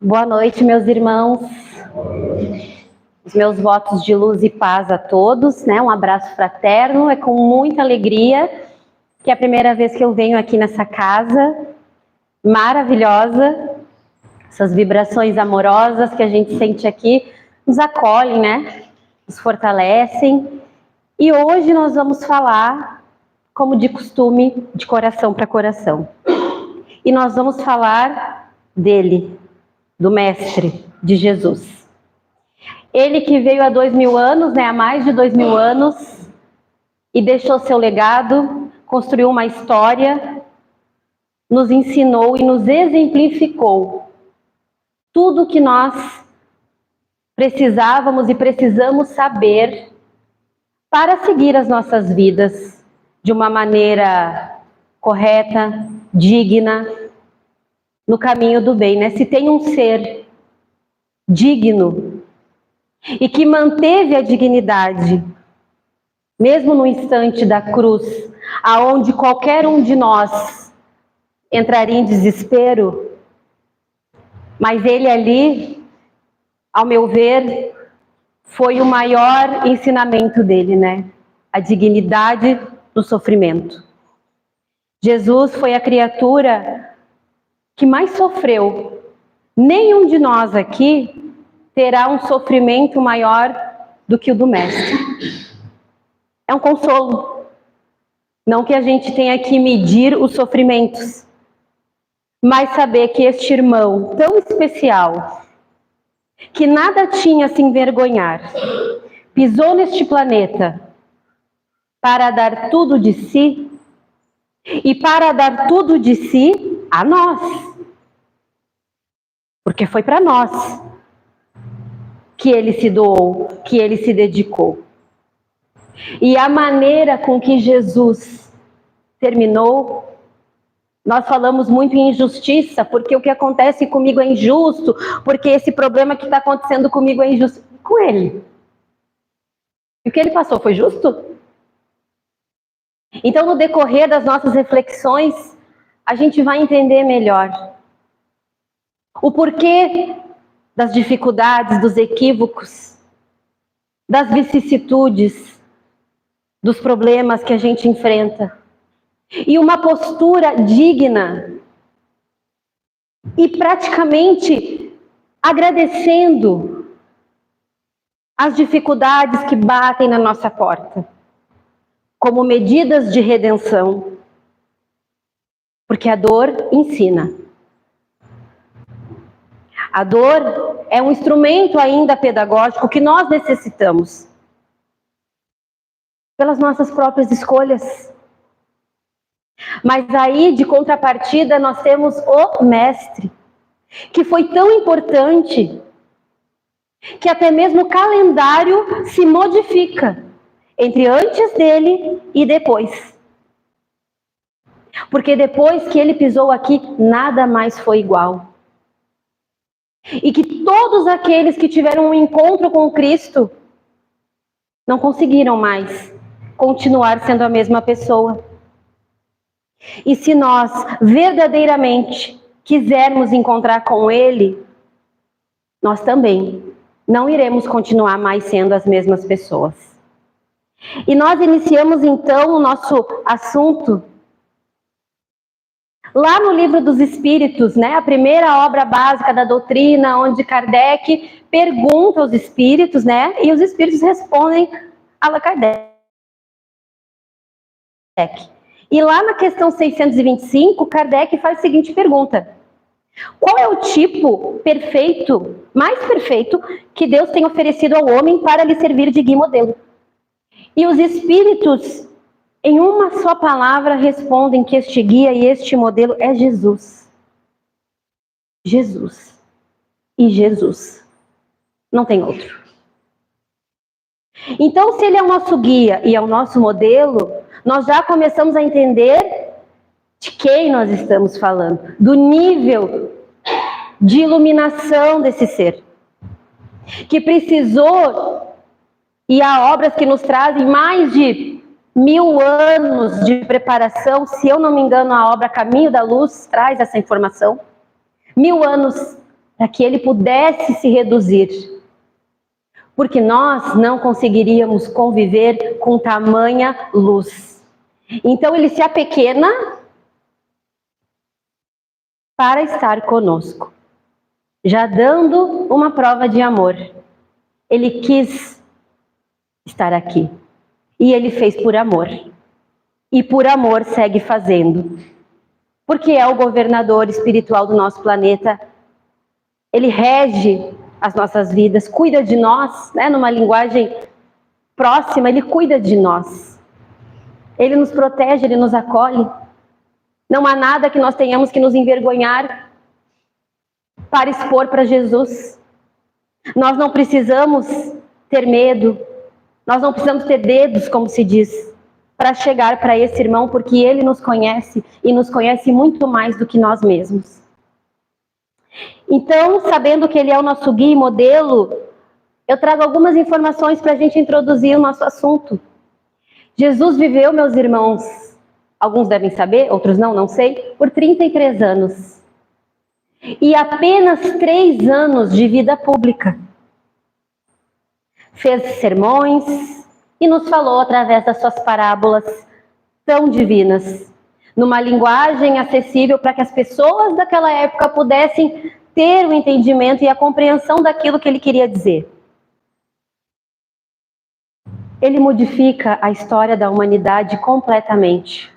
Boa noite, meus irmãos. Os meus votos de luz e paz a todos, né? Um abraço fraterno. É com muita alegria que é a primeira vez que eu venho aqui nessa casa maravilhosa. Essas vibrações amorosas que a gente sente aqui nos acolhem, né? Nos fortalecem. E hoje nós vamos falar, como de costume, de coração para coração. E nós vamos falar dele, do Mestre, de Jesus. Ele que veio há 2000 anos, né, há mais de 2000 anos, e deixou seu legado, construiu uma história, nos ensinou e nos exemplificou tudo que nós precisávamos e precisamos saber para seguir as nossas vidas de uma maneira correta, digna, no caminho do bem, né? Se tem um ser digno e que manteve a dignidade, mesmo no instante da cruz, aonde qualquer um de nós entraria em desespero, mas ele ali, ao meu ver, foi o maior ensinamento dele, né? A dignidade do sofrimento. Jesus foi a criatura que mais sofreu. Nenhum de nós aqui terá um sofrimento maior do que o do Mestre. É um consolo. Não que a gente tenha que medir os sofrimentos, mas saber que este irmão tão especial, que nada tinha a se envergonhar, pisou neste planeta para dar tudo de si e para dar tudo de si a nós. Porque foi para nós que ele se doou, que ele se dedicou. E a maneira com que Jesus terminou, nós falamos muito em injustiça, porque o que acontece comigo é injusto, porque esse problema que está acontecendo comigo é injusto. Com ele. E o que ele passou foi justo? Então, no decorrer das nossas reflexões, a gente vai entender melhor o porquê das dificuldades, dos equívocos, das vicissitudes, dos problemas que a gente enfrenta. E uma postura digna e praticamente agradecendo as dificuldades que batem na nossa porta, como medidas de redenção, porque a dor ensina. A dor é um instrumento ainda pedagógico que nós necessitamos pelas nossas próprias escolhas. Mas aí, de contrapartida, nós temos o Mestre, que foi tão importante que até mesmo o calendário se modifica entre antes dele e depois. Porque depois que ele pisou aqui, nada mais foi igual. E que todos aqueles que tiveram um encontro com Cristo não conseguiram mais continuar sendo a mesma pessoa. E se nós verdadeiramente quisermos encontrar com Ele, nós também não iremos continuar mais sendo as mesmas pessoas. E nós iniciamos então o nosso assunto lá no Livro dos Espíritos, né? A primeira obra básica da doutrina, onde Kardec pergunta aos espíritos, né? E os espíritos respondem a Allan Kardec. E lá na questão 625, Kardec faz a seguinte pergunta: qual é o tipo perfeito, mais perfeito, que Deus tem oferecido ao homem para lhe servir de guia e modelo? E os espíritos, em uma só palavra, respondem que este guia e este modelo é Jesus. Jesus. E Jesus. Não tem outro. Então, se ele é o nosso guia e é o nosso modelo, nós já começamos a entender de quem nós estamos falando, do nível de iluminação desse ser, que precisou, e há obras que nos trazem mais de 1000 anos de preparação. Se eu não me engano, a obra Caminho da Luz traz essa informação. 1000 anos para que ele pudesse se reduzir, porque nós não conseguiríamos conviver com tamanha luz. Então ele se apequena para estar conosco, já dando uma prova de amor. Ele quis estar aqui e ele fez por amor, e por amor segue fazendo, porque é o governador espiritual do nosso planeta. Ele rege as nossas vidas, cuida de nós, né? Numa linguagem próxima, ele cuida de nós. Ele nos protege, ele nos acolhe. Não há nada que nós tenhamos que nos envergonhar para expor para Jesus. Nós não precisamos ter medo, nós não precisamos ter dedos, como se diz, para chegar para esse irmão, porque ele nos conhece e nos conhece muito mais do que nós mesmos. Então, sabendo que ele é o nosso guia e modelo, eu trago algumas informações para a gente introduzir o nosso assunto. Jesus viveu, meus irmãos, alguns devem saber, outros não sei, por 33 anos. E apenas 3 anos de vida pública. Fez sermões e nos falou através das suas parábolas tão divinas, numa linguagem acessível para que as pessoas daquela época pudessem ter o entendimento e a compreensão daquilo que ele queria dizer. Ele modifica a história da humanidade completamente.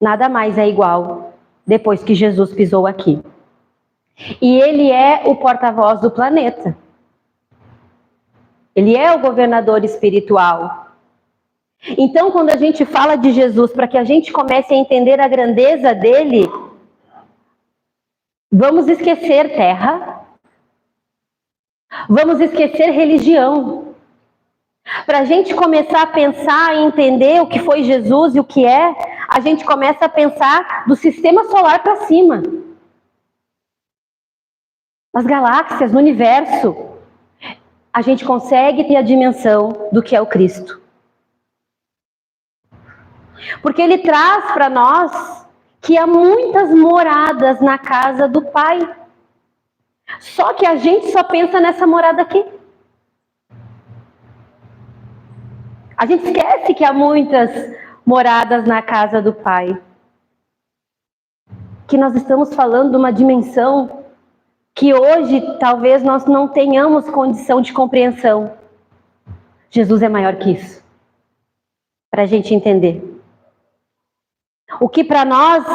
Nada mais é igual depois que Jesus pisou aqui. E ele é o porta-voz do planeta. Ele é o governador espiritual. Então, quando a gente fala de Jesus, para que a gente comece a entender a grandeza dele, vamos esquecer terra, vamos esquecer religião. Para a gente começar a pensar e entender o que foi Jesus e o que é, a gente começa a pensar do sistema solar para cima. As galáxias, no universo. A gente consegue ter a dimensão do que é o Cristo. Porque ele traz para nós que há muitas moradas na casa do Pai. Só que a gente só pensa nessa morada aqui. A gente esquece que há muitas moradas na casa do Pai. Que nós estamos falando de uma dimensão que hoje talvez nós não tenhamos condição de compreensão. Jesus é maior que isso. Para a gente entender. O que para nós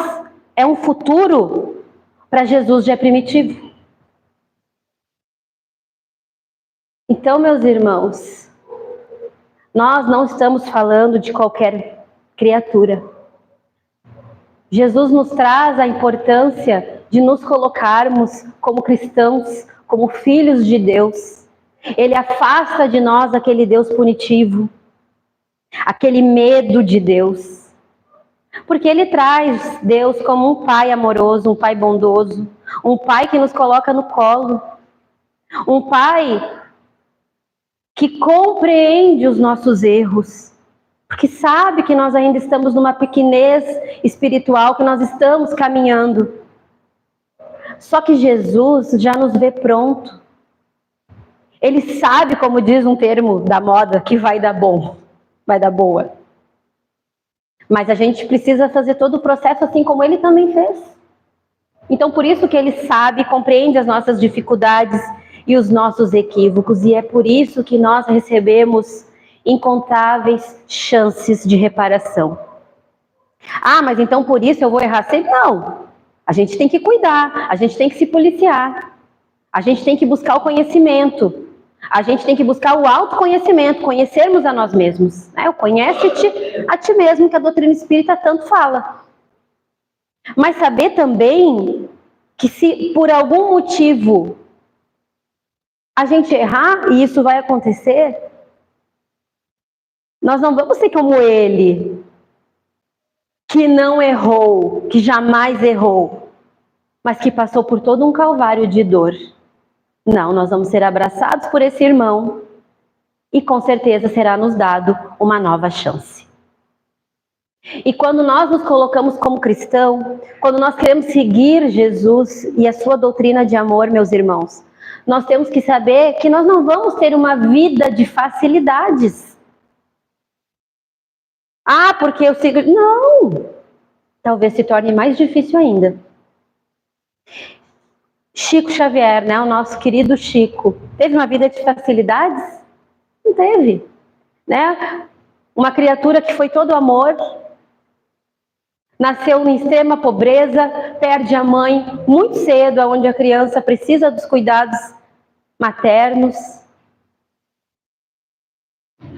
é um futuro, para Jesus já é primitivo. Então, meus irmãos, nós não estamos falando de qualquer criatura. Jesus nos traz a importância de nos colocarmos como cristãos, como filhos de Deus. Ele afasta de nós aquele Deus punitivo, aquele medo de Deus. Porque ele traz Deus como um pai amoroso, um pai bondoso, um pai que nos coloca no colo, um pai que compreende os nossos erros, porque sabe que nós ainda estamos numa pequenez espiritual, que nós estamos caminhando. Só que Jesus já nos vê pronto. Ele sabe, como diz um termo da moda, que vai dar bom, vai dar boa. Mas a gente precisa fazer todo o processo assim como ele também fez. Então, por isso que ele sabe, compreende as nossas dificuldades e os nossos equívocos. E é por isso que nós recebemos incontáveis chances de reparação. Ah, mas então por isso eu vou errar sempre? Não. A gente tem que cuidar, a gente tem que se policiar. A gente tem que buscar o conhecimento. A gente tem que buscar o autoconhecimento, conhecermos a nós mesmos. Né? Conhece-te a ti mesmo, que a doutrina espírita tanto fala. Mas saber também que se por algum motivo a gente errar, e isso vai acontecer, nós não vamos ser como ele, que não errou, que jamais errou, mas que passou por todo um calvário de dor. Não, nós vamos ser abraçados por esse irmão e com certeza será nos dado uma nova chance. E quando nós nos colocamos como cristão, quando nós queremos seguir Jesus e a sua doutrina de amor, meus irmãos, nós temos que saber que nós não vamos ter uma vida de facilidades. Ah, porque eu sigo... Não! Talvez se torne mais difícil ainda. Chico Xavier, né, o nosso querido Chico, teve uma vida de facilidades? Não teve, né? Uma criatura que foi todo amor, nasceu em extrema pobreza, perde a mãe muito cedo, onde a criança precisa dos cuidados maternos.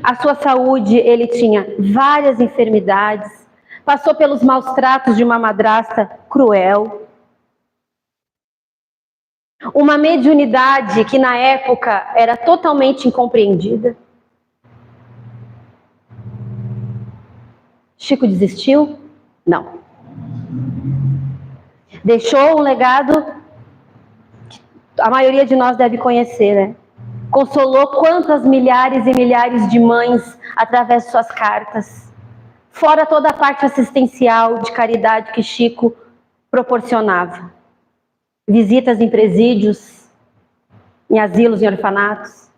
A sua saúde, ele tinha várias enfermidades, passou pelos maus tratos de uma madrasta cruel. Uma mediunidade que na época era totalmente incompreendida. Chico desistiu? Não. Deixou um legado que a maioria de nós deve conhecer, né? Consolou quantas milhares e milhares de mães através de suas cartas. Fora toda a parte assistencial de caridade que Chico proporcionava. Visitas em presídios, em asilos, em orfanatos.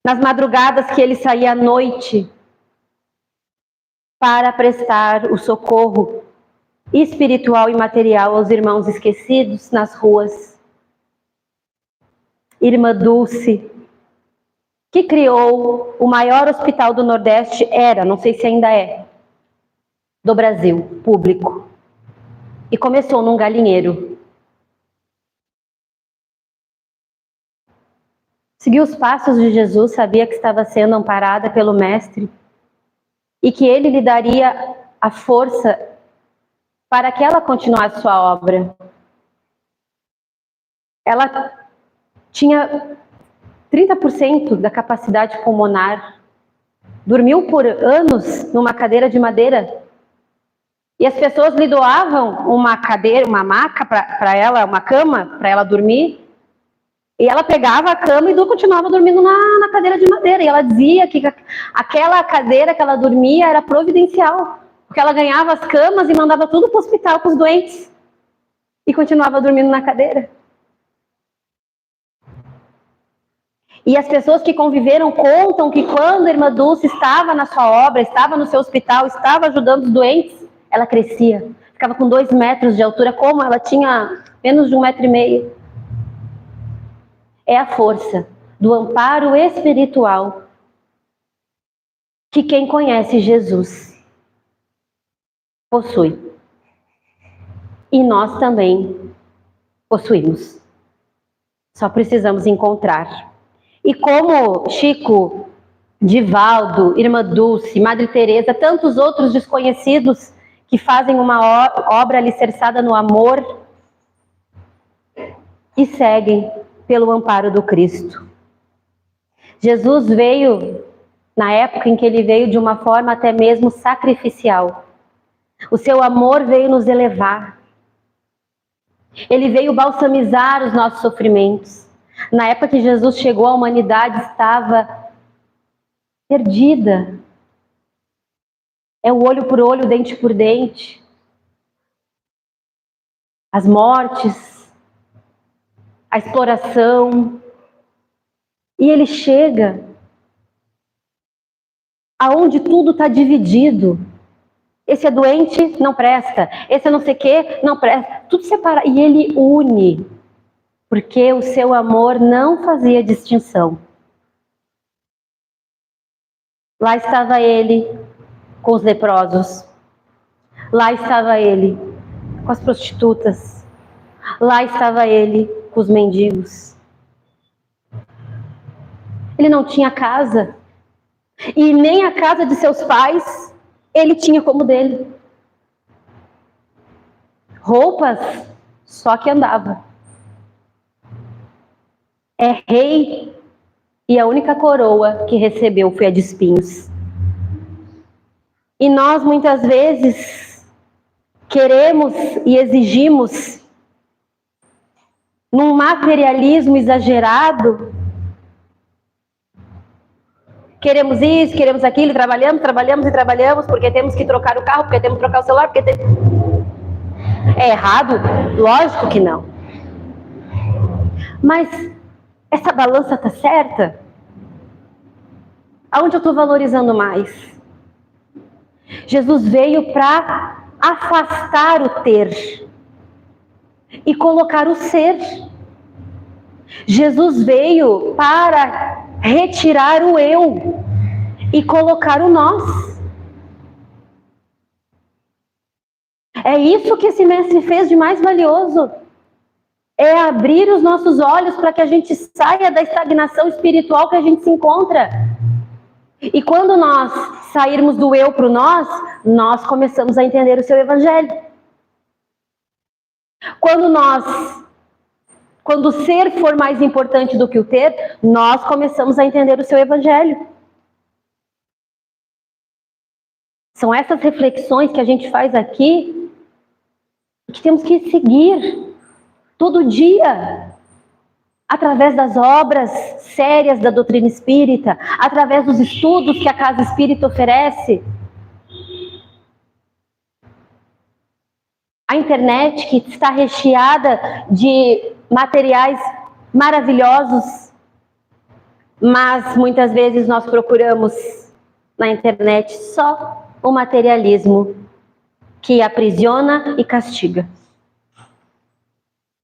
Nas madrugadas que ele saía à noite para prestar o socorro espiritual e material aos irmãos esquecidos nas ruas. Irmã Dulce, que criou o maior hospital do Nordeste, não sei se ainda é, do Brasil, público. E começou num galinheiro. Seguiu os passos de Jesus, sabia que estava sendo amparada pelo Mestre e que ele lhe daria a força para que ela continuasse sua obra. Ela tinha 30% da capacidade pulmonar, dormiu por anos numa cadeira de madeira, e as pessoas lhe doavam uma cadeira, uma maca para ela, uma cama para ela dormir, e ela pegava a cama e continuava dormindo na cadeira de madeira, e ela dizia que aquela cadeira que ela dormia era providencial, porque ela ganhava as camas e mandava tudo para o hospital com os doentes, e continuava dormindo na cadeira. E as pessoas que conviveram contam que quando a irmã Dulce estava na sua obra, estava no seu hospital, estava ajudando os doentes, ela crescia. Ficava com 2 metros de altura, como ela tinha menos de 1,5 metro. É a força do amparo espiritual que quem conhece Jesus possui. E nós também possuímos. Só precisamos encontrar. E como Chico, Divaldo, Irmã Dulce, Madre Teresa, tantos outros desconhecidos que fazem uma obra alicerçada no amor e seguem pelo amparo do Cristo. Jesus veio na época em que ele veio de uma forma até mesmo sacrificial. O seu amor veio nos elevar. Ele veio balsamizar os nossos sofrimentos. Na época que Jesus chegou, a humanidade estava perdida. É o olho por olho, dente por dente. As mortes, a exploração. E ele chega aonde tudo está dividido. Esse é doente, não presta. Esse é não sei o quê, não presta. Tudo separa. E ele une. Porque o seu amor não fazia distinção. Lá estava ele com os leprosos. Lá estava ele com as prostitutas. Lá estava ele com os mendigos. Ele não tinha casa. E nem a casa de seus pais ele tinha como dele. Roupas, só que andava. É rei e a única coroa que recebeu foi a de espinhos. E nós muitas vezes queremos e exigimos, num materialismo exagerado, Queremos isso, queremos aquilo, trabalhamos, porque temos que trocar o carro, porque temos que trocar o celular, porque É errado? Lógico que não. Mas essa balança está certa? Aonde eu estou valorizando mais? Jesus veio para afastar o ter e colocar o ser. Jesus veio para retirar o eu e colocar o nós. É isso que esse mestre fez de mais valioso. É abrir os nossos olhos para que a gente saia da estagnação espiritual que a gente se encontra. E quando nós sairmos do eu para o nós começamos a entender o seu evangelho. Quando o ser for mais importante do que o ter, nós começamos a entender o seu evangelho. São essas reflexões que a gente faz aqui, que temos que seguir todo dia, através das obras sérias da doutrina espírita, através dos estudos que a Casa Espírita oferece. A internet, que está recheada de materiais maravilhosos, mas muitas vezes nós procuramos na internet só o materialismo que aprisiona e castiga.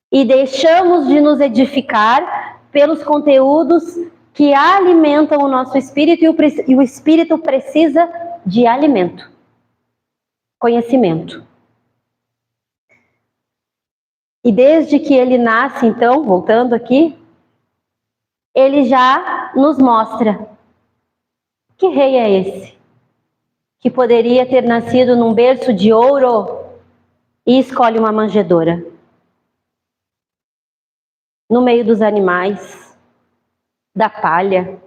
E deixamos de nos edificar pelos conteúdos que alimentam o nosso espírito, e o espírito precisa de alimento, conhecimento. E desde que ele nasce, então, voltando aqui, ele já nos mostra que rei é esse, que poderia ter nascido num berço de ouro e escolhe uma manjedoura, no meio dos animais, da palha.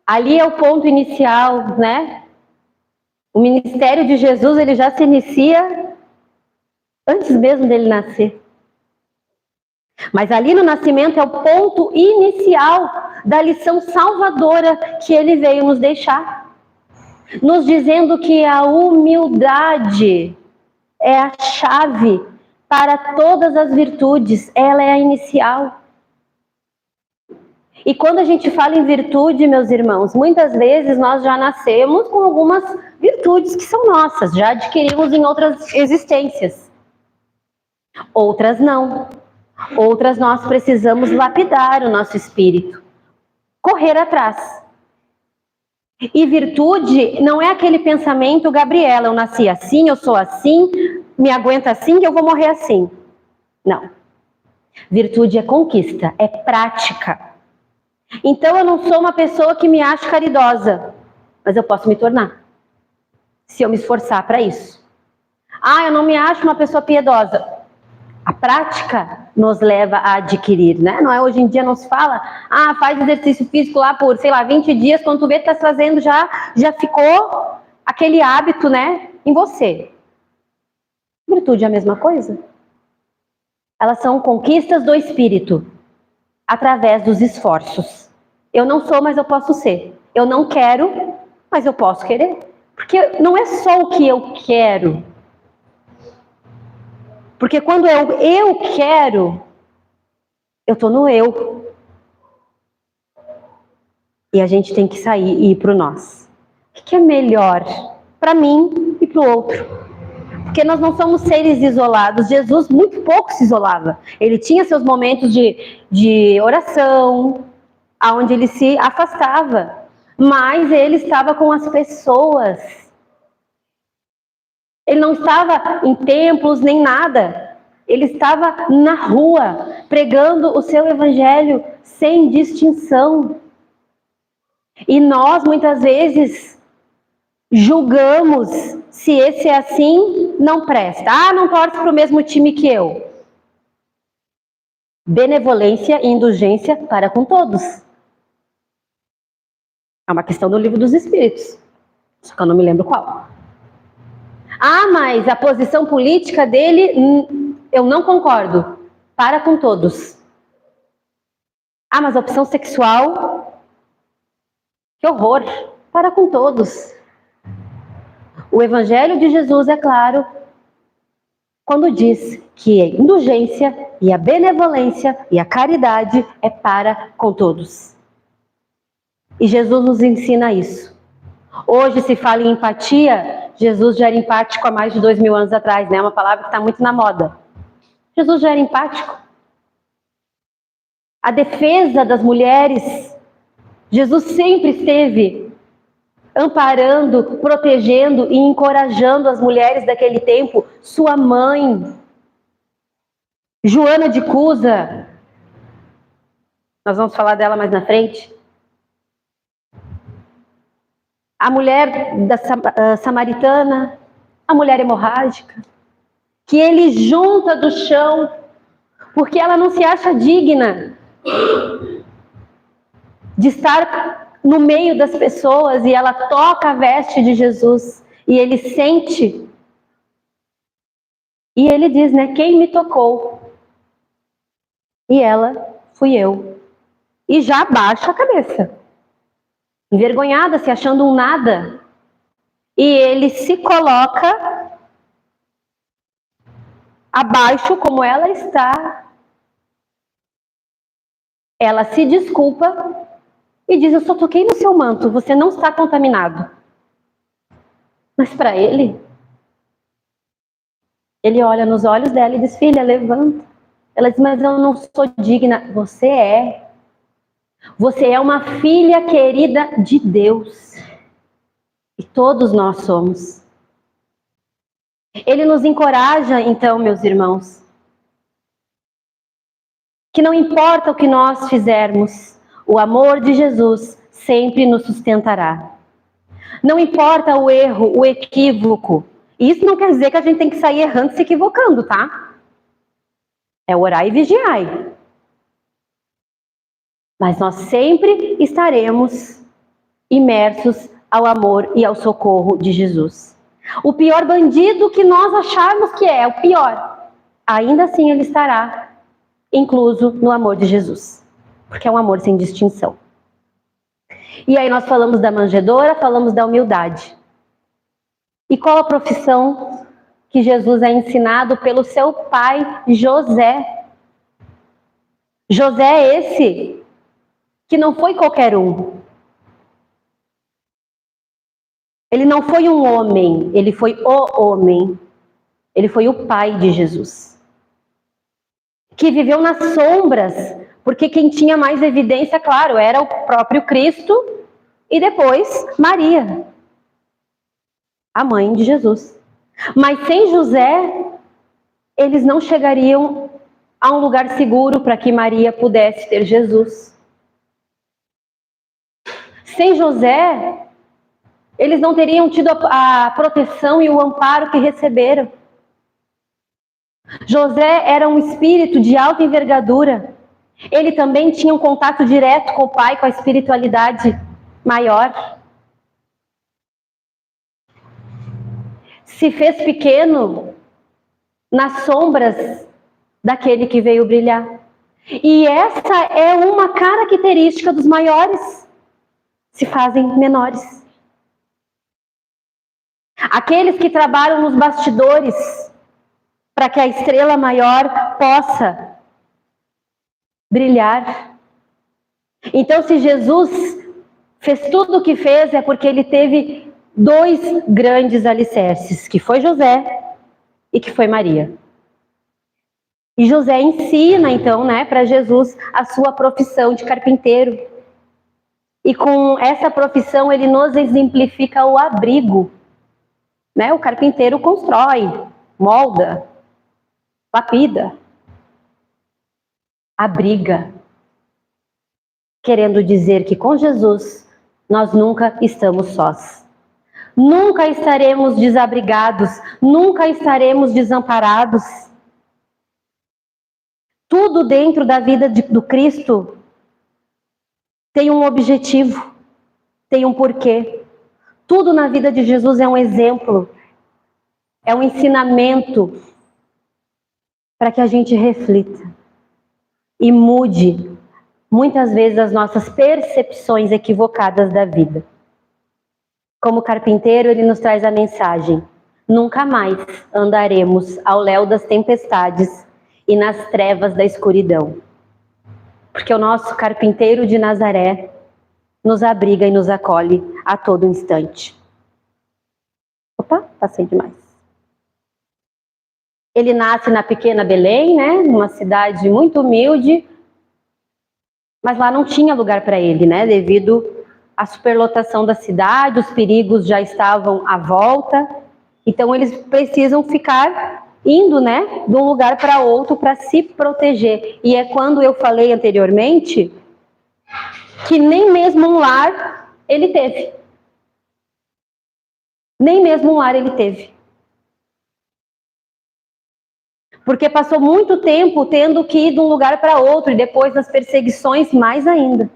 Ali é o ponto inicial, né? O ministério de Jesus, ele já se inicia antes mesmo dele nascer. Mas ali no nascimento é o ponto inicial da lição salvadora que ele veio nos deixar. Nos dizendo que a humildade é a chave para todas as virtudes, ela é a inicial. E quando a gente fala em virtude, meus irmãos, muitas vezes nós já nascemos com algumas virtudes que são nossas, já adquirimos em outras existências. Outras não. Outras nós precisamos lapidar o nosso espírito, correr atrás. E virtude não é aquele pensamento, Gabriela, eu nasci assim, eu sou assim, me aguenta assim, eu vou morrer assim. Não. Virtude é conquista, é prática. Então eu não sou uma pessoa que me acha caridosa, mas eu posso me tornar, se eu me esforçar para isso. Eu não me acho uma pessoa piedosa. A prática nos leva a adquirir, né? Não é, hoje em dia não se fala, faz exercício físico lá por, 20 dias, quando tu vê que tá fazendo, já ficou aquele hábito, né, em você. Virtude é a mesma coisa. Elas são conquistas do espírito, através dos esforços. Eu não sou, mas eu posso ser. Eu não quero, mas eu posso querer. Porque não é só o que eu quero. Porque quando eu quero, eu estou no eu. E a gente tem que sair e ir para o nós. O que é melhor para mim e para o outro? Porque nós não somos seres isolados. Jesus muito pouco se isolava. Ele tinha seus momentos de oração, onde ele se afastava. Mas ele estava com as pessoas. Ele não estava em templos nem nada. Ele estava na rua, pregando o seu evangelho sem distinção. E nós, muitas vezes, julgamos se esse é assim, não presta. Não torce para o mesmo time que eu. Benevolência e indulgência para com todos. É uma questão do Livro dos Espíritos. Só que eu não me lembro qual. Mas a posição política dele, eu não concordo. Para com todos. Mas a opção sexual, Que horror! Para com todos. O Evangelho de Jesus é claro quando diz que a indulgência e a benevolência e a caridade é para com todos. E Jesus nos ensina isso. Hoje se fala em empatia, Jesus já era empático há mais de 2000 anos atrás, né? Uma palavra que está muito na moda. Jesus já era empático. A defesa das mulheres, Jesus sempre esteve amparando, protegendo e encorajando as mulheres daquele tempo. Sua mãe, Joana de Cusa, nós vamos falar dela mais na frente. A mulher da samaritana, a mulher hemorrágica, que ele junta do chão, porque ela não se acha digna de estar no meio das pessoas, e ela toca a veste de Jesus, e ele sente, e ele diz, né, quem me tocou? E ela, fui eu. E já abaixa a cabeça, envergonhada, se achando um nada, e ele se coloca abaixo como ela está, ela se desculpa e diz, eu só toquei no seu manto, você não está contaminado. Mas para ele olha nos olhos dela e diz, filha, levanta. Ela diz, mas eu não sou digna. Você é. Você é uma filha querida de Deus. E todos nós somos. Ele nos encoraja, então, meus irmãos, que não importa o que nós fizermos, o amor de Jesus sempre nos sustentará. Não importa o erro, o equívoco. Isso não quer dizer que a gente tem que sair errando, se equivocando, tá? É orar e vigiar. Mas nós sempre estaremos imersos ao amor e ao socorro de Jesus. O pior bandido que nós acharmos que é o pior, ainda assim ele estará incluso no amor de Jesus, porque é um amor sem distinção. E aí nós falamos da manjedoura, falamos da humildade. E qual a profissão que Jesus é ensinado pelo seu pai José? José é esse que não foi qualquer um. Ele não foi um homem, ele foi o homem. Ele foi o pai de Jesus. Que viveu nas sombras, porque quem tinha mais evidência, claro, era o próprio Cristo e depois Maria, a mãe de Jesus. Mas sem José, eles não chegariam a um lugar seguro para que Maria pudesse ter Jesus. Sem José, eles não teriam tido a proteção e o amparo que receberam. José era um espírito de alta envergadura. Ele também tinha um contato direto com o Pai, com a espiritualidade maior. Se fez pequeno nas sombras daquele que veio brilhar. E essa é uma característica dos maiores. Se fazem menores. Aqueles que trabalham nos bastidores para que a estrela maior possa brilhar. Então, se Jesus fez tudo o que fez, é porque ele teve dois grandes alicerces, que foi José e que foi Maria. E José ensina, então, para Jesus a sua profissão de carpinteiro. E com essa profissão ele nos exemplifica o abrigo. O carpinteiro constrói, molda, lapida, abriga. Querendo dizer que com Jesus nós nunca estamos sós. Nunca estaremos desabrigados, nunca estaremos desamparados. Tudo dentro da vida do Cristo tem um objetivo, tem um porquê. Tudo na vida de Jesus é um exemplo, é um ensinamento para que a gente reflita e mude muitas vezes as nossas percepções equivocadas da vida. Como carpinteiro, ele nos traz a mensagem: nunca mais andaremos ao léu das tempestades e nas trevas da escuridão. Porque o nosso carpinteiro de Nazaré nos abriga e nos acolhe a todo instante. Opa, passei demais. Ele nasce na pequena Belém, né, numa cidade muito humilde, mas lá não tinha lugar para ele, né, devido à superlotação da cidade, os perigos já estavam à volta, então eles precisam ficar indo, né, de um lugar para outro para se proteger. E é quando eu falei anteriormente que nem mesmo um lar ele teve. Nem mesmo um lar ele teve. Porque passou muito tempo tendo que ir de um lugar para outro e depois nas perseguições mais ainda.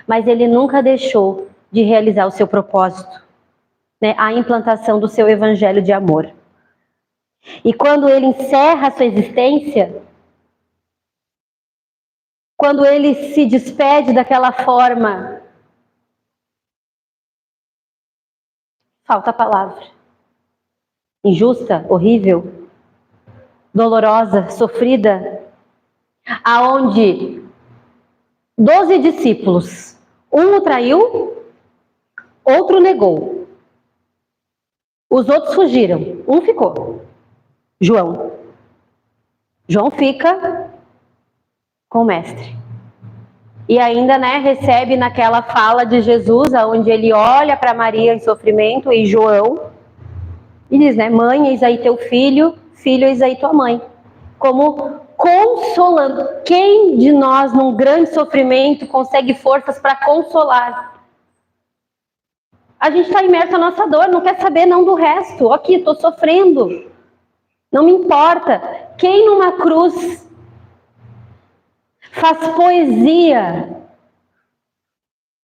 Mas ele nunca deixou de realizar o seu propósito, né? A implantação do seu evangelho de amor. E quando ele encerra a sua existência, quando ele se despede daquela forma, falta a palavra, injusta, horrível, dolorosa, sofrida, aonde 12 discípulos, um o traiu, outro negou. Os outros fugiram, um ficou, João. João fica com o mestre. E ainda, né, recebe naquela fala de Jesus, onde ele olha para Maria em sofrimento e João, e diz, né, mãe, eis aí teu filho, filho, eis aí tua mãe. Como consolando. Quem de nós, num grande sofrimento, consegue forças para consolar? A gente está imerso na nossa dor, não quer saber não do resto. Aqui, estou sofrendo. Não me importa. Quem numa cruz faz poesia?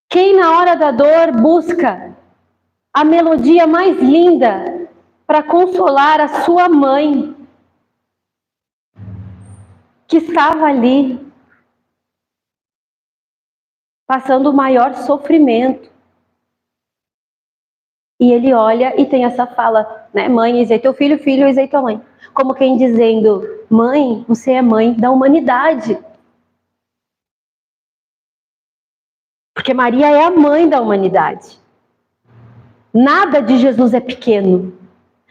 Quem na hora da dor busca a melodia mais linda para consolar a sua mãe, que estava ali, passando o maior sofrimento. E ele olha e tem essa fala, né? Mãe, eis aí teu filho, filho, eis aí tua mãe. Como quem dizendo, mãe, você é mãe da humanidade. Porque Maria é a mãe da humanidade. Nada de Jesus é pequeno.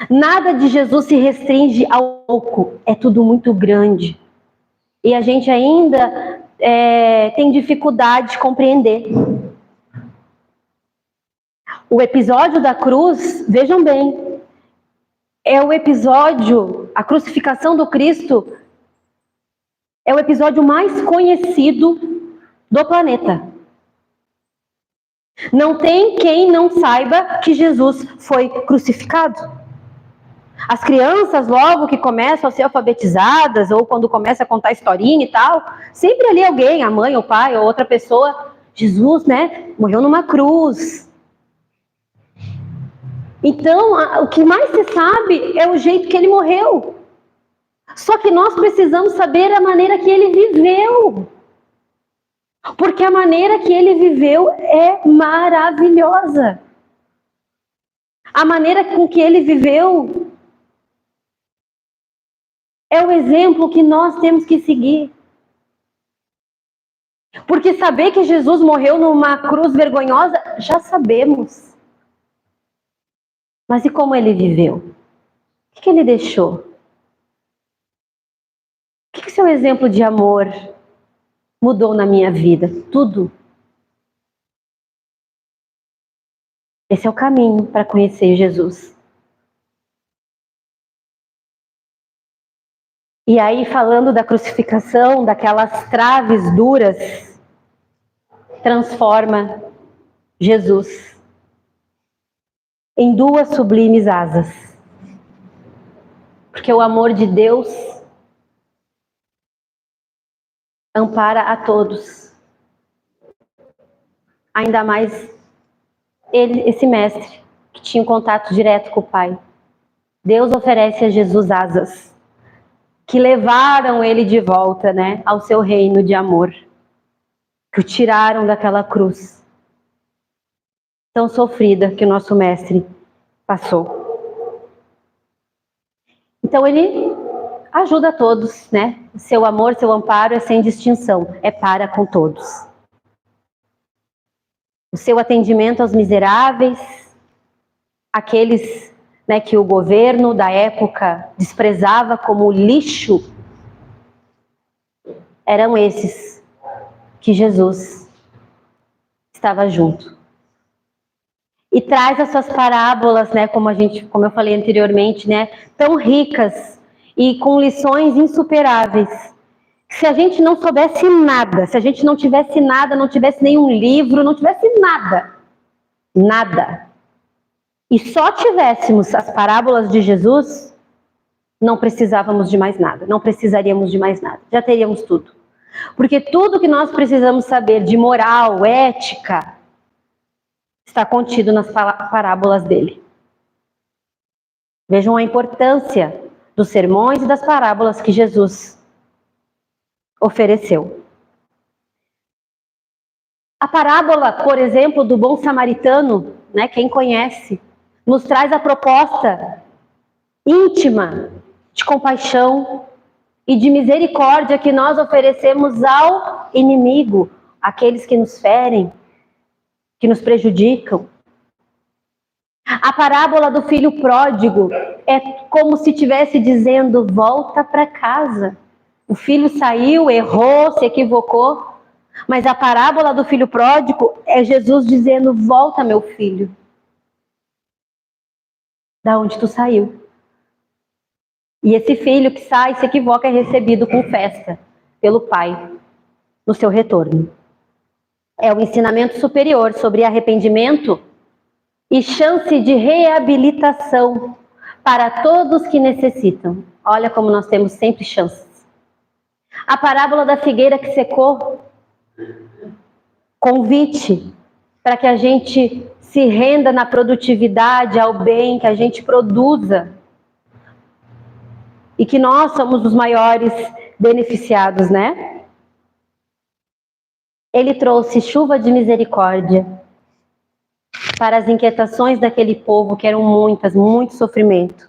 Nada de Jesus se restringe ao pouco. É tudo muito grande. E a gente ainda tem dificuldade de compreender. O episódio da cruz, vejam bem, é o episódio, a crucificação do Cristo, é o episódio mais conhecido do planeta. Não tem quem não saiba que Jesus foi crucificado. As crianças, logo que começam a ser alfabetizadas, ou quando começa a contar historinha e tal, sempre ali alguém, a mãe, o pai, ou outra pessoa, Jesus, né, morreu numa cruz. Então, o que mais se sabe é o jeito que ele morreu. Só que nós precisamos saber a maneira que ele viveu. Porque a maneira que ele viveu é maravilhosa. A maneira com que ele viveu é o exemplo que nós temos que seguir. Porque saber que Jesus morreu numa cruz vergonhosa, já sabemos. Mas e como ele viveu? O que ele deixou? O que seu exemplo de amor mudou na minha vida? Tudo. Esse é o caminho para conhecer Jesus. E aí, falando da crucificação, daquelas traves duras, transforma Jesus em duas sublimes asas. Porque o amor de Deus ampara a todos. Ainda mais esse mestre, que tinha um contato direto com o Pai. Deus oferece a Jesus asas, que levaram ele de volta, né, ao seu reino de amor. que o tiraram daquela cruz tão sofrida que o nosso mestre passou. Então ele ajuda a todos, né? Seu amor, seu amparo é sem distinção, é para com todos. O seu atendimento aos miseráveis, aqueles, né, que o governo da época desprezava como lixo, eram esses que Jesus estava junto. E traz as suas parábolas, né, como eu falei anteriormente, né, tão ricas e com lições insuperáveis. Se a gente não soubesse nada, se a gente não tivesse nada, não tivesse nenhum livro, não tivesse nada, e só tivéssemos as parábolas de Jesus, não precisávamos de mais nada, não precisaríamos de mais nada, já teríamos tudo. Porque tudo que nós precisamos saber de moral, ética, está contido nas parábolas dele. Vejam a importância dos sermões e das parábolas que Jesus ofereceu. A parábola, por exemplo, do bom samaritano, né, quem conhece, nos traz a proposta íntima de compaixão e de misericórdia que nós oferecemos ao inimigo, aqueles que nos ferem, que nos prejudicam. A parábola do filho pródigo é como se estivesse dizendo: volta para casa. O filho saiu, errou, se equivocou, mas a parábola do filho pródigo é Jesus dizendo: volta, meu filho. Da onde tu saiu? E esse filho que sai, se equivoca, é recebido com festa pelo pai no seu retorno. É o ensinamento superior sobre arrependimento e chance de reabilitação para todos que necessitam. Olha como nós temos sempre chances. A parábola da figueira que secou, convite para que a gente se renda na produtividade, ao bem, que a gente produza. E que nós somos os maiores beneficiados, né? Ele trouxe chuva de misericórdia para as inquietações daquele povo, que eram muitas, muito sofrimento.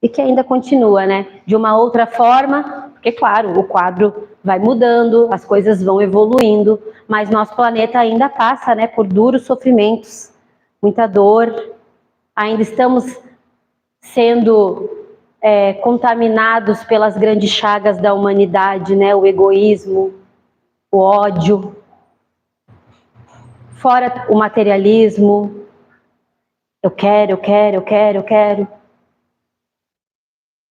E que ainda continua, né? De uma outra forma, porque, claro, o quadro vai mudando, as coisas vão evoluindo, mas nosso planeta ainda passa, né, por duros sofrimentos, muita dor. Ainda estamos sendo contaminados pelas grandes chagas da humanidade, né? O egoísmo, o ódio, fora o materialismo. Eu quero.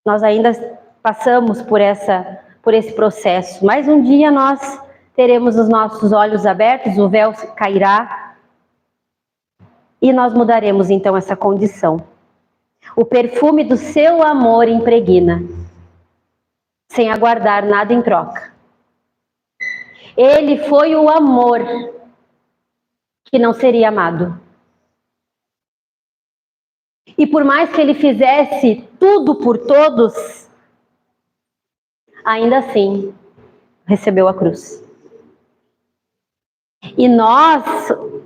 Nós ainda passamos por esse processo, mas um dia nós teremos os nossos olhos abertos, o véu cairá e nós mudaremos então essa condição. O perfume do seu amor impregna, sem aguardar nada em troca. Ele foi o amor que não seria amado. E por mais que ele fizesse tudo por todos, ainda assim recebeu a cruz. E nós,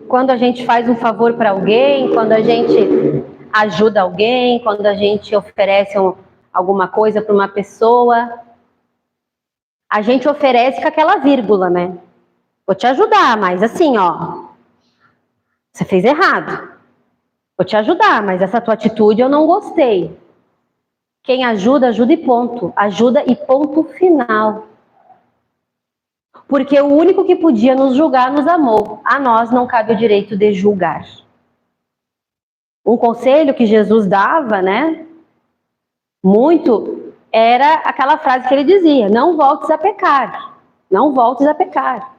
quando a gente faz um favor para alguém, quando a gente ajuda alguém, quando a gente oferece alguma coisa para uma pessoa, a gente oferece com aquela vírgula, né? Vou te ajudar, mas assim, ó, você fez errado. Vou te ajudar, mas essa tua atitude eu não gostei. Quem ajuda, ajuda e ponto. Ajuda e ponto final. Porque o único que podia nos julgar nos amou. A nós não cabe o direito de julgar. Um conselho que Jesus dava, né? Muito, era aquela frase que ele dizia: não voltes a pecar. Não voltes a pecar.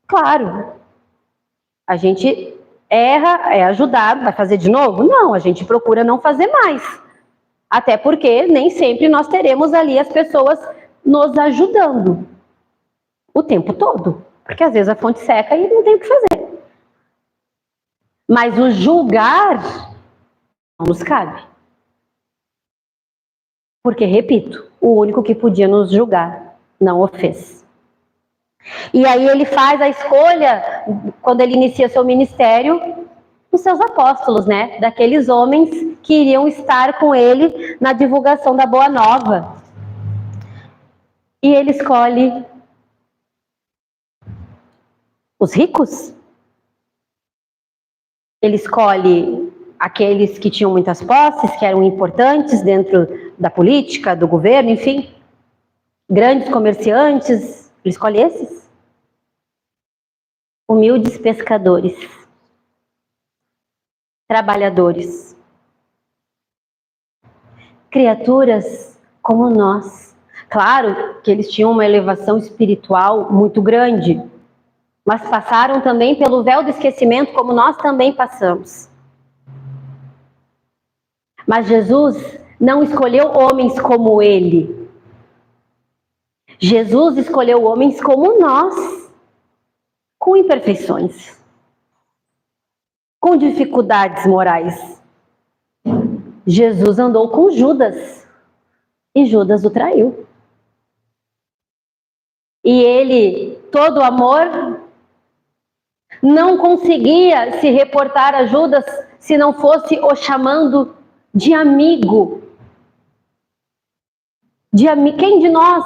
Claro, a gente erra, é ajudado, vai fazer de novo? Não, a gente procura não fazer mais. Até porque nem sempre nós teremos ali as pessoas nos ajudando o tempo todo. Porque às vezes a fonte seca e não tem o que fazer. Mas o julgar não nos cabe. Porque, repito, o único que podia nos julgar não o fez. E aí ele faz a escolha, quando ele inicia seu ministério, os seus apóstolos, né? Daqueles homens que iriam estar com ele na divulgação da Boa Nova. E ele escolhe os ricos? Ele escolhe aqueles que tinham muitas posses, que eram importantes dentro da política, do governo, enfim, grandes comerciantes. Ele escolhe esses? Humildes pescadores, trabalhadores, criaturas como nós. Claro que eles tinham uma elevação espiritual muito grande, mas passaram também pelo véu do esquecimento, como nós também passamos. Mas Jesus não escolheu homens como ele. Jesus escolheu homens como nós, com imperfeições, com dificuldades morais. Jesus andou com Judas e Judas o traiu. E ele, todo amor, não conseguia se reportar a Judas se não fosse o chamando de amigo. Quem de nós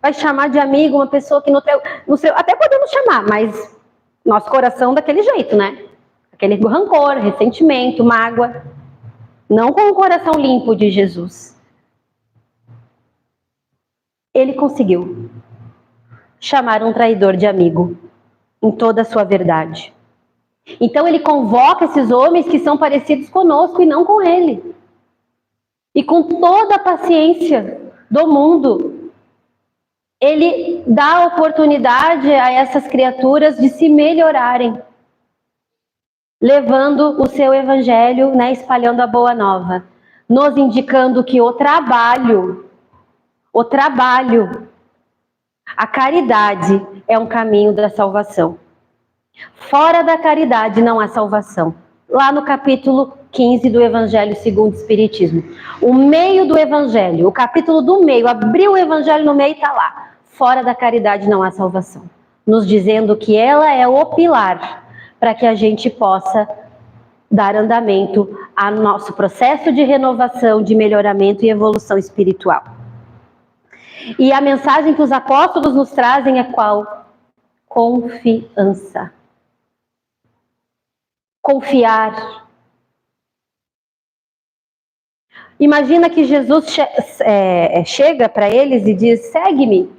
vai chamar de amigo uma pessoa que no seu, até podemos chamar, mas nosso coração daquele jeito, né? Aquele rancor, ressentimento, mágoa. Não com o coração limpo de Jesus. Ele conseguiu chamar um traidor de amigo em toda a sua verdade. Então ele convoca esses homens que são parecidos conosco e não com ele. E com toda a paciência do mundo, ele dá oportunidade a essas criaturas de se melhorarem, levando o seu evangelho, né, espalhando a boa nova, nos indicando que o trabalho, a caridade é um caminho da salvação. Fora da caridade não há salvação. Lá no capítulo 15 do Evangelho segundo o Espiritismo. O meio do Evangelho, o capítulo do meio, abriu o Evangelho no meio e está lá. Fora da caridade não há salvação. Nos dizendo que ela é o pilar para que a gente possa dar andamento ao nosso processo de renovação, de melhoramento e evolução espiritual. E a mensagem que os apóstolos nos trazem é qual? Confiança. Confiar. Imagina que Jesus chega para eles e diz: segue-me.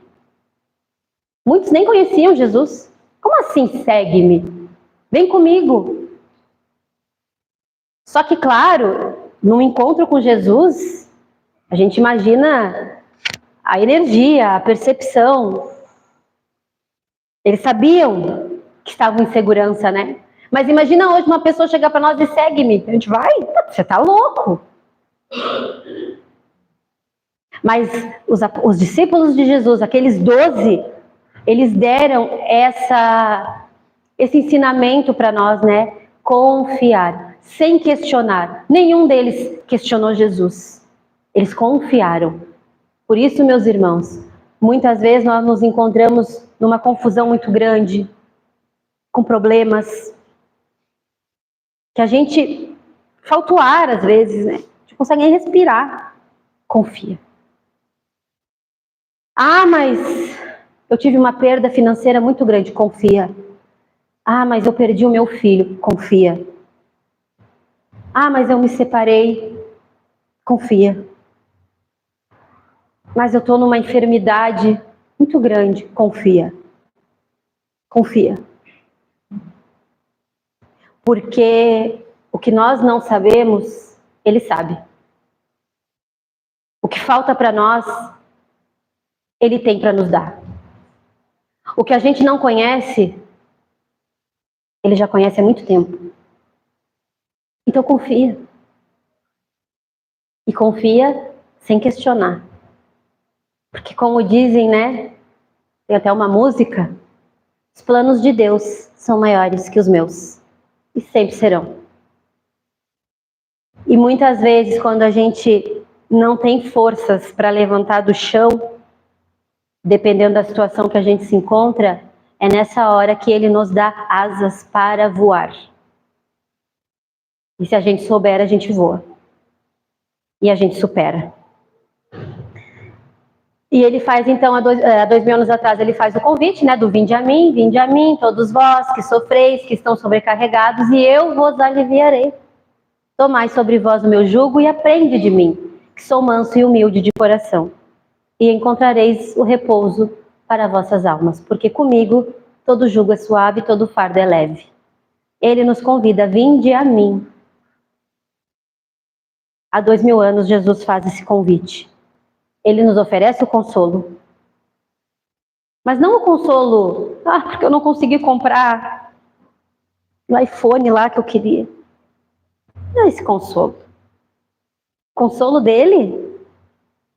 Muitos nem conheciam Jesus. Como assim, segue-me? Vem comigo. Só que, claro, num encontro com Jesus, a gente imagina a energia, a percepção. Eles sabiam que estavam em segurança, né? Mas imagina hoje uma pessoa chegar para nós e segue-me. A gente vai? Você tá louco. Mas os discípulos de Jesus, aqueles 12, eles deram esse ensinamento para nós, né? Confiar, sem questionar. Nenhum deles questionou Jesus. Eles confiaram. Por isso, meus irmãos, muitas vezes nós nos encontramos numa confusão muito grande, com problemas, que a gente falta o ar às vezes, né? A gente não consegue nem respirar. Confia. Ah, mas eu tive uma perda financeira muito grande. Confia. Ah, mas eu perdi o meu filho. Confia. Ah, mas eu me separei. Confia. Mas eu estou numa enfermidade muito grande. Confia. Confia. Porque o que nós não sabemos, Ele sabe. O que falta para nós, Ele tem para nos dar. O que a gente não conhece, Ele já conhece há muito tempo. Então confia. E confia sem questionar. Porque como dizem, né? Tem até uma música. Os planos de Deus são maiores que os meus. E sempre serão. E muitas vezes quando a gente não tem forças para levantar do chão, dependendo da situação que a gente se encontra, é nessa hora que Ele nos dá asas para voar. E se a gente souber, a gente voa. E a gente supera. E Ele faz, então, há 2000 anos atrás, Ele faz o convite, né, do vinde a mim, todos vós que sofreis, que estão sobrecarregados, e eu vos aliviarei. Tomai sobre vós o meu jugo e aprende de mim, que sou manso e humilde de coração. E encontrareis o repouso para vossas almas, porque comigo todo jugo é suave, todo fardo é leve. Ele nos convida, vinde a mim. Há 2000 anos Jesus faz esse convite. Ele nos oferece o consolo. Mas não o consolo, porque eu não consegui comprar o iPhone lá que eu queria. Não é esse consolo. O consolo dele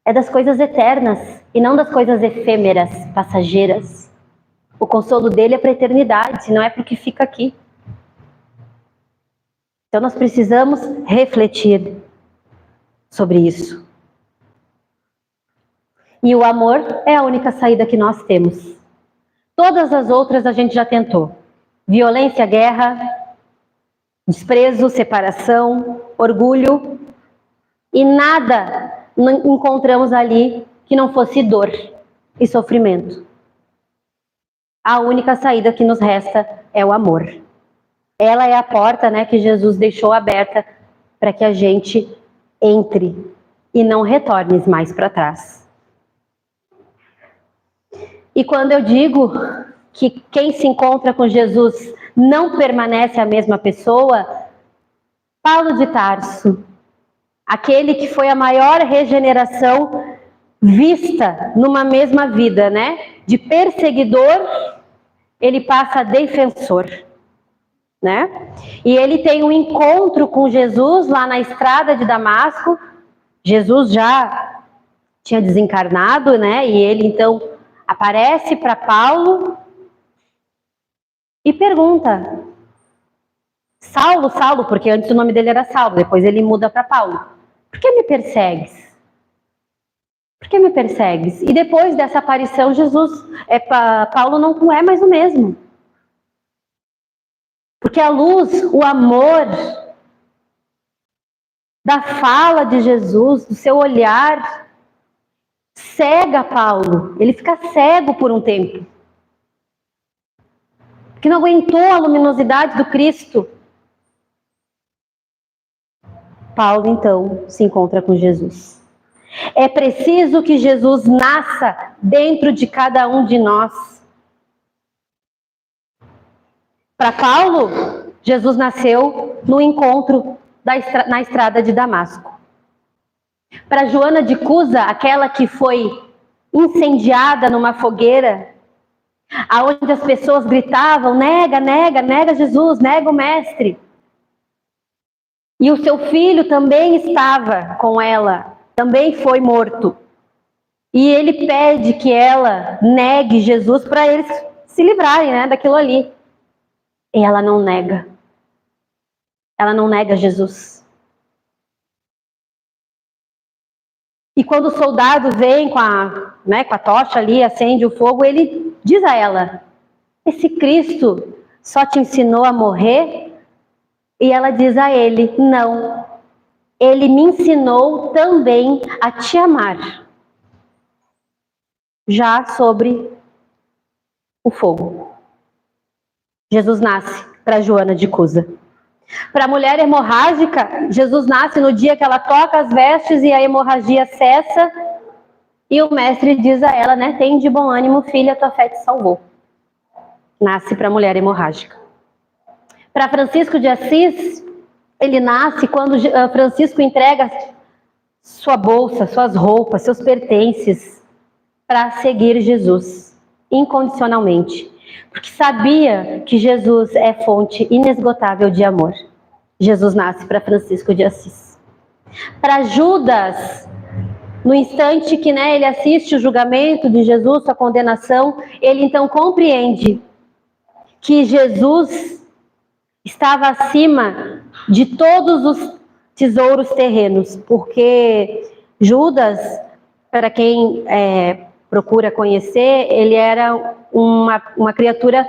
é das coisas eternas e não das coisas efêmeras, passageiras. O consolo dele é para a eternidade, não é para o que fica aqui. Então nós precisamos refletir sobre isso. E o amor é a única saída que nós temos. Todas as outras a gente já tentou. Violência, guerra, desprezo, separação, orgulho. E nada encontramos ali que não fosse dor e sofrimento. A única saída que nos resta é o amor. Ela é a porta, né, que Jesus deixou aberta para que a gente entre e não retorne mais para trás. E quando eu digo que quem se encontra com Jesus não permanece a mesma pessoa, Paulo de Tarso, aquele que foi a maior regeneração vista numa mesma vida, né? De perseguidor, ele passa a defensor, né? E ele tem um encontro com Jesus lá na estrada de Damasco. Jesus já tinha desencarnado, né? E ele então aparece para Paulo e pergunta: Saulo, Saulo, porque antes o nome dele era Saulo, depois ele muda para Paulo. Por que me persegues? Por que me persegues? E depois dessa aparição, Paulo não é mais o mesmo. Porque a luz, o amor da fala de Jesus, do seu olhar, cega Paulo. Ele fica cego por um tempo. Porque não aguentou a luminosidade do Cristo. Paulo, então, se encontra com Jesus. É preciso que Jesus nasça dentro de cada um de nós. Para Paulo, Jesus nasceu no encontro na estrada de Damasco. Para Joana de Cusa, aquela que foi incendiada numa fogueira, aonde as pessoas gritavam: nega, nega, nega Jesus, nega o mestre. E o seu filho também estava com ela, também foi morto. E ele pede que ela negue Jesus para eles se livrarem, né, daquilo ali. E ela não nega. Ela não nega Jesus. E quando o soldado vem com a tocha ali, acende o fogo, ele diz a ela: esse Cristo só te ensinou a morrer? E ela diz a ele: não, ele me ensinou também a te amar. Já sobre o fogo. Jesus nasce para Joana de Cusa. Para a mulher hemorrágica, Jesus nasce no dia que ela toca as vestes e a hemorragia cessa. E o mestre diz a ela, né: tem de bom ânimo, filha, tua fé te salvou. Nasce para a mulher hemorrágica. Para Francisco de Assis, ele nasce quando Francisco entrega sua bolsa, suas roupas, seus pertences para seguir Jesus, incondicionalmente. Porque sabia que Jesus é fonte inesgotável de amor. Jesus nasce para Francisco de Assis. Para Judas, no instante que ele assiste o julgamento de Jesus, sua condenação, ele então compreende que Jesus estava acima de todos os tesouros terrenos, porque Judas, para quem procura conhecer, ele era uma criatura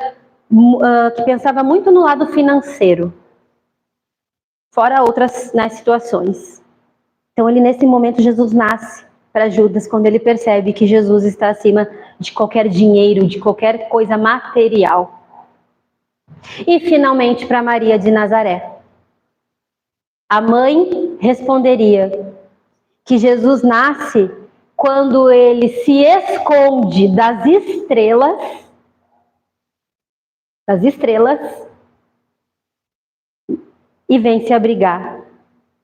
que pensava muito no lado financeiro, fora outras, né, situações. Então, nesse momento, Jesus nasce para Judas, quando ele percebe que Jesus está acima de qualquer dinheiro, de qualquer coisa material. E, finalmente, para Maria de Nazaré. A mãe responderia que Jesus nasce quando ele se esconde das estrelas, e vem se abrigar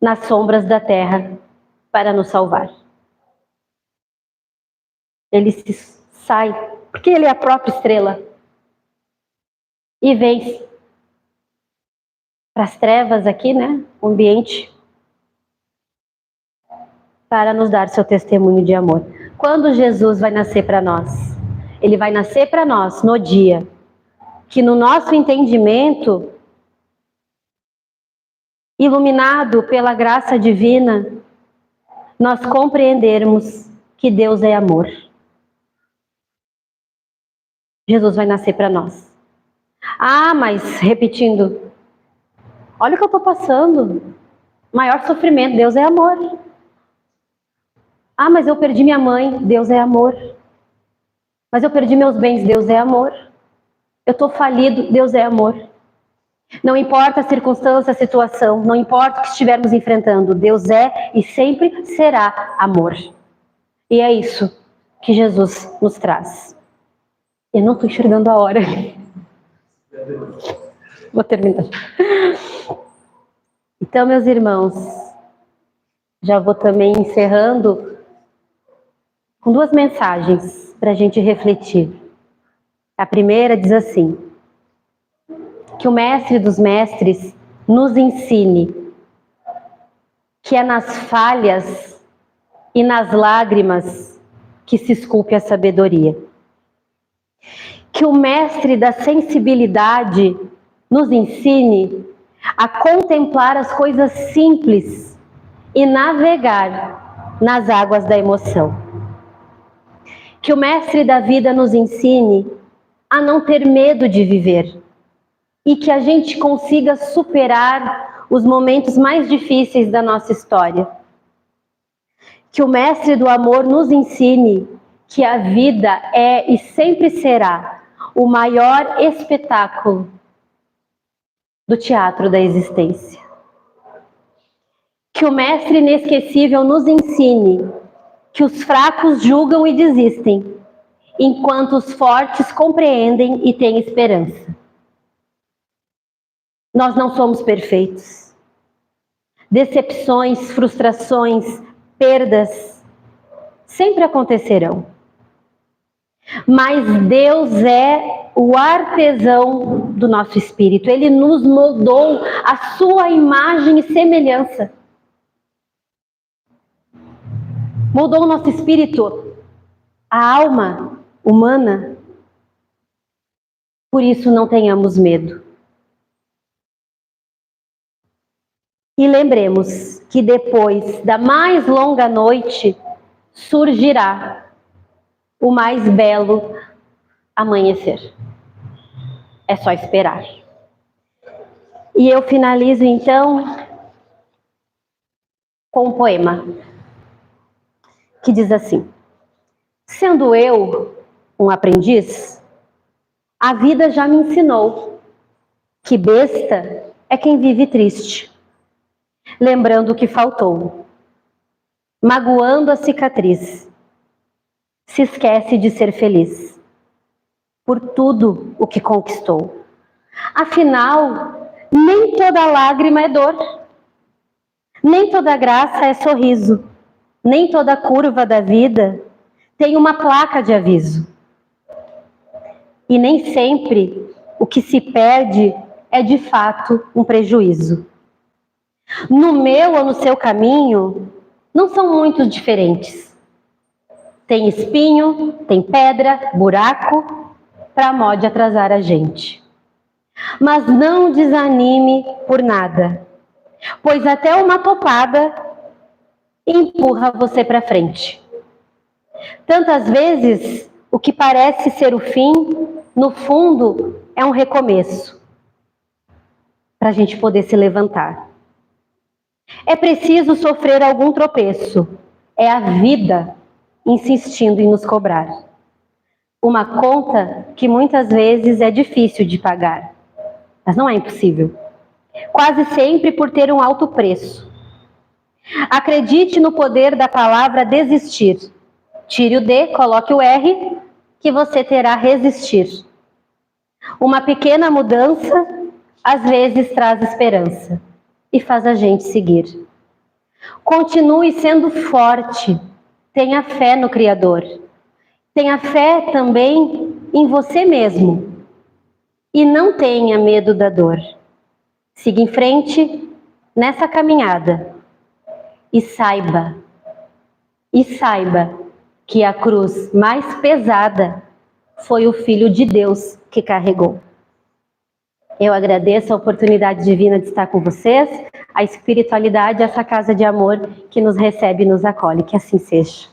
nas sombras da terra para nos salvar. Ele se sai, porque ele é a própria estrela, e vem para as trevas aqui, né? O ambiente, para nos dar seu testemunho de amor. Quando Jesus vai nascer para nós? Ele vai nascer para nós no dia que, no nosso entendimento, iluminado pela graça divina, nós compreendermos que Deus é amor. Jesus vai nascer para nós. Ah, mas, repetindo, olha o que eu estou passando. Maior sofrimento, Deus é amor. Ah, mas eu perdi minha mãe, Deus é amor. Mas eu perdi meus bens, Deus é amor. Eu estou falido, Deus é amor. Não importa a circunstância, a situação, não importa o que estivermos enfrentando, Deus é e sempre será amor. E é isso que Jesus nos traz. Eu não estou enxergando a hora. Vou terminar. Então, meus irmãos, já vou também encerrando com duas mensagens para a gente refletir. A primeira diz assim: que o Mestre dos Mestres nos ensine que é nas falhas e nas lágrimas que se esculpe a sabedoria. Que o Mestre da sensibilidade nos ensine a contemplar as coisas simples e navegar nas águas da emoção. Que o Mestre da vida nos ensine a não ter medo de viver e que a gente consiga superar os momentos mais difíceis da nossa história. Que o Mestre do amor nos ensine que a vida é e sempre será o maior espetáculo do teatro da existência. Que o Mestre inesquecível nos ensine que os fracos julgam e desistem, enquanto os fortes compreendem e têm esperança. Nós não somos perfeitos. Decepções, frustrações, perdas sempre acontecerão. Mas Deus é o artesão do nosso espírito. Ele nos moldou a sua imagem e semelhança. Moldou o nosso espírito, a alma humana. Por isso não tenhamos medo. E lembremos que depois da mais longa noite surgirá o mais belo amanhecer. É só esperar. E eu finalizo então com um poema que diz assim: sendo eu um aprendiz, a vida já me ensinou que besta é quem vive triste, lembrando o que faltou, magoando a cicatriz, se esquece de ser feliz por tudo o que conquistou. Afinal, nem toda lágrima é dor, nem toda graça é sorriso, nem toda curva da vida tem uma placa de aviso. E nem sempre o que se perde é de fato um prejuízo. No meu ou no seu caminho, não são muito diferentes. Tem espinho, tem pedra, buraco, para mod atrasar a gente. Mas não desanime por nada, pois até uma topada empurra você para frente. Tantas vezes, o que parece ser o fim, no fundo, é um recomeço para a gente poder se levantar. É preciso sofrer algum tropeço. É a vida insistindo em nos cobrar. Uma conta que muitas vezes é difícil de pagar, mas não é impossível. Quase sempre por ter um alto preço. Acredite no poder da palavra desistir. Tire o D, coloque o R, que você terá resistir. Uma pequena mudança, às vezes, traz esperança e faz a gente seguir. Continue sendo forte. Tenha fé no Criador. Tenha fé também em você mesmo. E não tenha medo da dor. Siga em frente nessa caminhada. E saiba que a cruz mais pesada foi o Filho de Deus que carregou. Eu agradeço a oportunidade divina de estar com vocês, a espiritualidade, essa casa de amor que nos recebe e nos acolhe. Que assim seja.